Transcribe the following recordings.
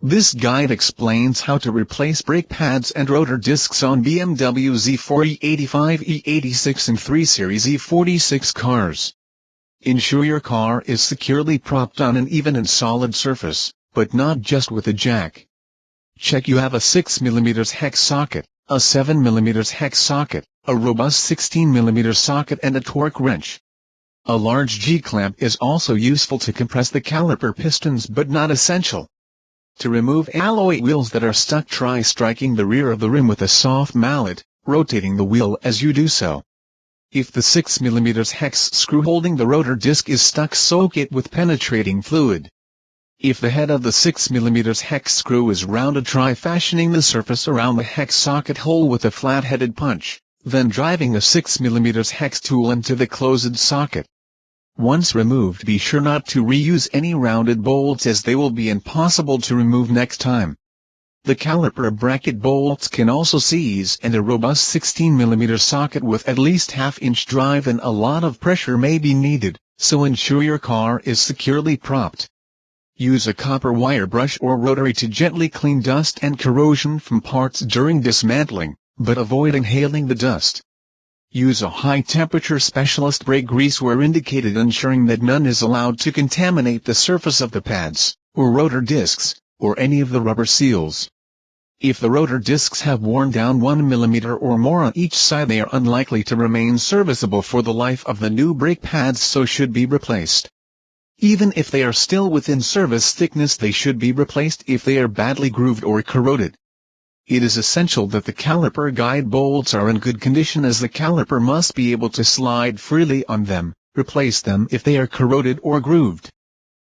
This guide explains how to replace brake pads and rotor discs on BMW Z4, E85, E86 and 3 Series E46 cars. Ensure your car is securely propped on an even and solid surface, but not just with a jack. Check you have a 6mm hex socket, a 7mm hex socket, a robust 16mm socket and a torque wrench. A large G-clamp is also useful to compress the caliper pistons but not essential. To remove alloy wheels that are stuck, try striking the rear of the rim with a soft mallet, rotating the wheel as you do so. If the 6mm hex screw holding the rotor disc is stuck, soak it with penetrating fluid. If the head of the 6mm hex screw is rounded, try fashioning the surface around the hex socket hole with a flat-headed punch, then driving the 6mm hex tool into the closed socket. Once removed, be sure not to reuse any rounded bolts as they will be impossible to remove next time. The caliper bracket bolts can also seize, and a robust 16mm socket with at least half-inch drive and a lot of pressure may be needed, so ensure your car is securely propped. Use a copper wire brush or rotary to gently clean dust and corrosion from parts during dismantling, but avoid inhaling the dust. Use a high-temperature specialist brake grease where indicated, ensuring that none is allowed to contaminate the surface of the pads, or rotor discs, or any of the rubber seals. If the rotor discs have worn down 1 mm or more on each side, they are unlikely to remain serviceable for the life of the new brake pads, so should be replaced. Even if they are still within service thickness, they should be replaced if they are badly grooved or corroded. It is essential that the caliper guide bolts are in good condition, as the caliper must be able to slide freely on them. Replace them if they are corroded or grooved.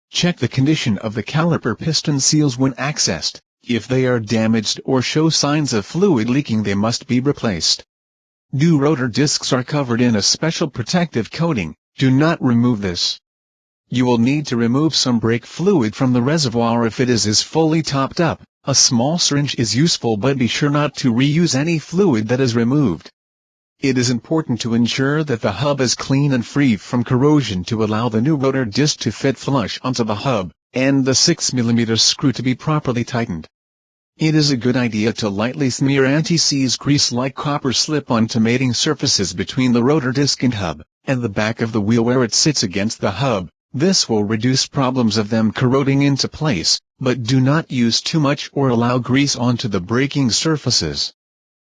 Check the condition of the caliper piston seals when accessed. If they are damaged or show signs of fluid leaking, they must be replaced. New rotor discs are covered in a special protective coating. Do not remove this. You will need to remove some brake fluid from the reservoir if it is fully topped up. A small syringe is useful, but be sure not to reuse any fluid that is removed. It is important to ensure that the hub is clean and free from corrosion to allow the new rotor disc to fit flush onto the hub, and the 6mm screw to be properly tightened. It is a good idea to lightly smear anti-seize grease like copper slip-on to mating surfaces between the rotor disc and hub, and the back of the wheel where it sits against the hub. This will reduce problems of them corroding into place, but do not use too much or allow grease onto the braking surfaces.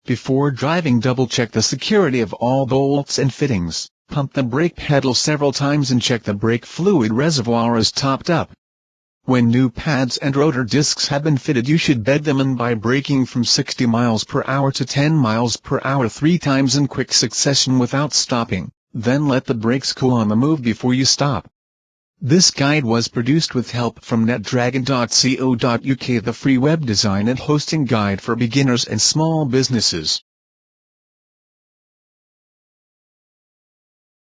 Before driving, double-check the security of all bolts and fittings, pump the brake pedal several times and check the brake fluid reservoir is topped up. When new pads and rotor discs have been fitted, you should bed them in by braking from 60 miles per hour to 10 miles per hour 3 times in quick succession without stopping, then let the brakes cool on the move before you stop. This guide was produced with help from netdragon.co.uk, the free web design and hosting guide for beginners and small businesses.